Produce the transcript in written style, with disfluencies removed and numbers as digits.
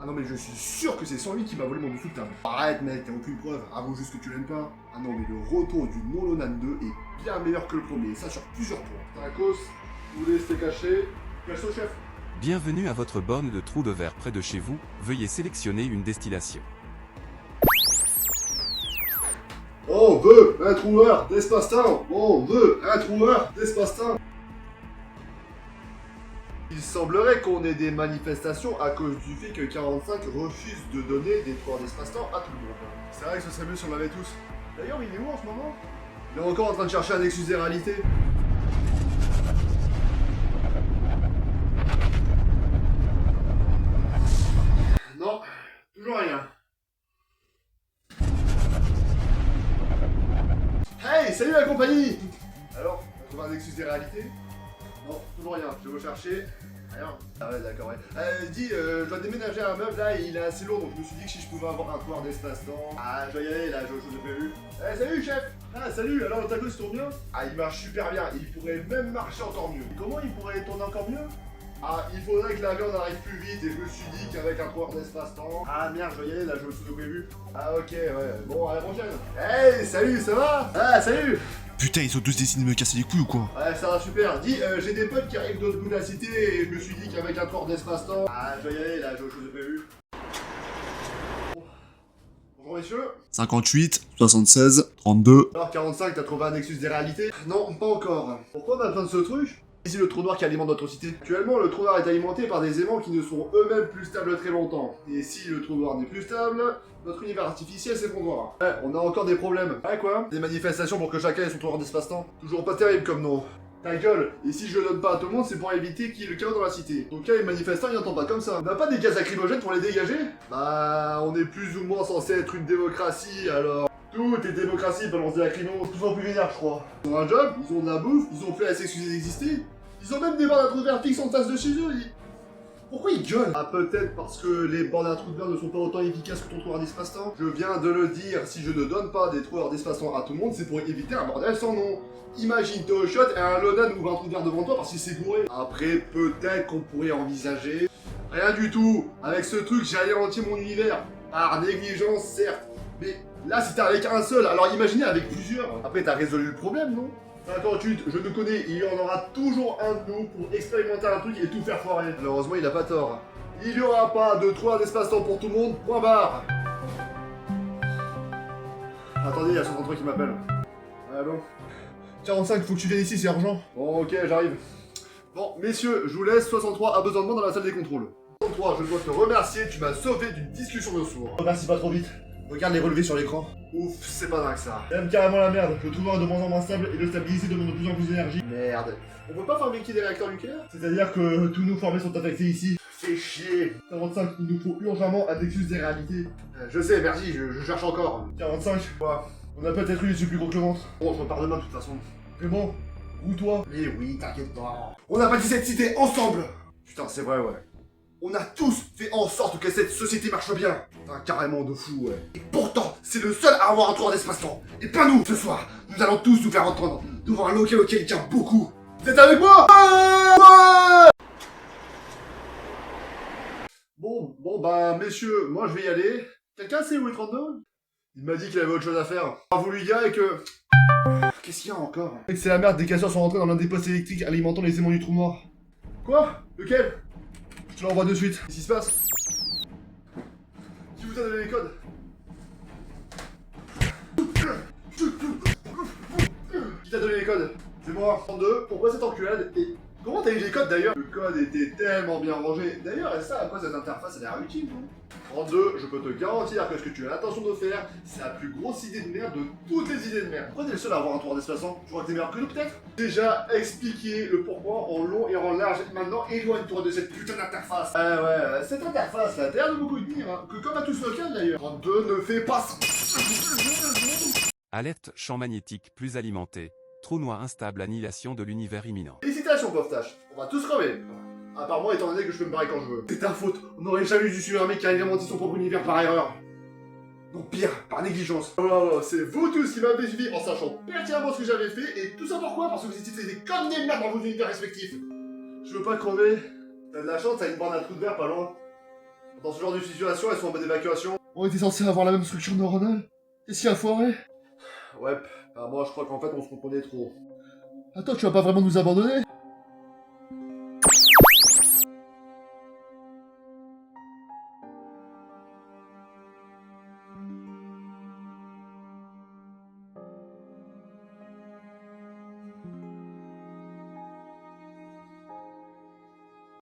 Ah non mais je suis sûr que c'est sans lui qui m'a volé mon dessous de table. Arrête mec, t'as aucune preuve, avoue juste que tu l'aimes pas. Ah non mais le retour du Nolonan 2 est bien meilleur que le premier, ça sur plusieurs points. Tacos, vous voulez rester caché? Cache au chef. Bienvenue à votre borne de trou de verre près de chez vous, veuillez sélectionner une destillation. On veut un troueur d'espace-temps. On veut un troueur d'espace-temps. Il semblerait qu'on ait des manifestations à cause du fait que 45 refuse de donner des troueurs d'espace-temps à tout le monde. C'est vrai que ce serait mieux si on l'avait tous. D'ailleurs, il est où en ce moment? Il est encore en train de chercher un nexus des réalités. Non, toujours rien. Hey, salut la compagnie! Alors, on a trouvé un nexus des réalités? Non, toujours rien, je vais rechercher. Rien. Ah ouais, d'accord, ouais. Dis, je dois déménager un meuble là, et il est assez lourd, donc je me suis dit que si je pouvais avoir un pouvoir d'espace-temps. Ah, je dois y aller là, j'ai autre chose de prévu. Salut chef! Ah, salut, alors le taco il se tourne bien? Ah, il marche super bien, il pourrait même marcher encore mieux. Comment il pourrait tourner encore mieux? Ah, il faudrait que la viande arrive plus vite, et je me suis dit qu'avec un pouvoir d'espace-temps. Ah merde, je dois y aller là, j'ai autre chose de prévu. Ah, ok, ouais, bon, à la prochaine. Hey, salut, ça va? Ah, salut! Putain, ils sont tous décidés de me casser les couilles ou quoi? Ouais, ça va super. Dis, j'ai des potes qui arrivent d'autres bouts de la cité et je me suis dit qu'avec un pouvoir d'espace-temps. Ah, je dois y aller là, j'ai autre chose de prévu. Bonjour messieurs. 58, 76, 32. Alors 45, t'as trouvé un nexus des réalités? Non, pas encore. Pourquoi on a besoin de ce truc? Ici le trou noir qui alimente notre cité. Actuellement, le trou noir est alimenté par des aimants qui ne sont eux-mêmes plus stables très longtemps. Et si le trou noir n'est plus stable, notre univers artificiel s'effondrera. Ouais, on a encore des problèmes. Ouais quoi? Des manifestations pour que chacun ait son trou noir d'espace-temps. Toujours pas terrible comme nom. Ta gueule. Et si je le donne pas à tout le monde, c'est pour éviter qu'il y ait le chaos dans la cité. Donc là, les manifestants, ils n'entendent pas comme ça. On n'a pas des gaz lacrymogènes pour les dégager? Bah, on est plus ou moins censé être une démocratie, alors... Tout est démocratie, balance des lacrymos, plus en plus vénère, je crois. Ils ont un job, ils ont de la bouffe, ils ont fait à s'excuser d'exister. Ils ont même des bornes à trous de verre fixes en face de chez eux. Pourquoi ils gueulent? Ah, peut-être parce que les bornes à trous de verre ne sont pas autant efficaces que ton troueur d'espace-temps. Je viens de le dire, si je ne donne pas des troueurs d'espace-temps à tout le monde, c'est pour éviter un bordel sans nom. Imagine, t'es au shot et un Lonan ouvre un trou de verre devant toi parce qu'il s'est bourré. Après, peut-être qu'on pourrait envisager... Rien du tout. Avec ce truc, j'ai anéanti mon univers. Par négligence, certes. Mais là, c'était avec un seul, alors imaginez avec plusieurs. Après, t'as résolu le problème, non? 58, je te connais, il y en aura toujours un de nous pour expérimenter un truc et tout faire foirer. Malheureusement, il a pas tort. Il n'y aura pas de troueur d'espace-temps pour tout le monde, point barre. Attendez, il y a 63 qui m'appelle. Allô? 45, faut que tu viennes ici, c'est urgent. Bon, ok, j'arrive. Bon, messieurs, je vous laisse, 63 a besoin de moi dans la salle des contrôles. 63, je dois te remercier, tu m'as sauvé d'une discussion de sourds. Remercie pas trop vite. Regarde les relevés sur l'écran. Ouf, c'est pas dingue ça. J'aime carrément la merde. Le trou noir est de moins en moins stable et le stabiliser demande de plus en plus d'énergie. Merde. On peut pas fabriquer des réacteurs nucléaires? C'est-à-dire que tous nos formés sont affectés ici. Fais chier. 45, il nous faut urgemment un nexus des réalités. Je sais, merci, je cherche encore. 45. Quoi? On a peut-être eu les yeux plus gros que le ventre. Bon, je repars demain de toute façon. C'est bon. Où toi? Mais oui, t'inquiète pas. On a bâti cette cité ensemble. Putain, c'est vrai, ouais. On a tous fait en sorte que cette société marche bien. Putain, carrément de fou, ouais. Et pourtant, c'est le seul à avoir un tour d'espace-temps. Et pas nous. Ce soir, nous allons tous nous faire entendre devant un local auquel il tient beaucoup. Vous êtes avec moi? Ouais. Bon, bah, messieurs, moi je vais y aller. Quelqu'un sait où est 32? Il m'a dit qu'il avait autre chose à faire. Pas voulu y aller et que... Qu'est-ce qu'il y a encore? C'est la merde, des casseurs sont rentrés dans l'un des postes électriques alimentant les aimants du trou noir. Quoi? Lequel? Je te l'envoie de suite. Qu'est-ce qui se passe? Qui vous a donné les codes? Qui t'a donné les codes? C'est moi. 32. Pourquoi cette enculade? Et comment t'as eu les codes d'ailleurs? Le code était tellement bien rangé. D'ailleurs, ça, à quoi cette interface a l'air utile, non? 32, je peux te garantir que ce que tu as l'intention de faire, c'est la plus grosse idée de merde de toutes les idées de merde. Pourquoi t'es le seul à avoir un tour d'espace-temps? Tu crois que t'es meilleur que nous, peut-être? Déjà expliqué le pourquoi en long et en large. Maintenant, éloigne-toi de cette putain d'interface. Ouais, cette interface là, t'as l'air de beaucoup tenir, hein. Que comme à tous local d'ailleurs. 32, ne fais pas ça. Alerte champ magnétique plus alimenté. Trou noir instable, annihilation de l'univers imminent. Félicitations, pauvre tâche. On va tous crever. À part moi, étant donné que je peux me barrer quand je veux. C'est ta faute. On n'aurait jamais dû suivre un mec qui a alimenté son propre univers par erreur. Non, pire, par négligence. Oh, c'est vous tous qui m'avez suivi en sachant pertinemment ce que j'avais fait, et tout ça pourquoi? Parce que vous étiez comme des merdes dans vos univers respectifs. Je veux pas crever. T'as de la chance, t'as une borne à trou de verre pas loin. Dans ce genre de situation, elles sont en mode évacuation. On était censé avoir la même structure neuronale. Qu'est-ce qu'il a foiré? Ouais, bah moi je crois qu'en fait on se comprenait trop. Attends, tu vas pas vraiment nous abandonner?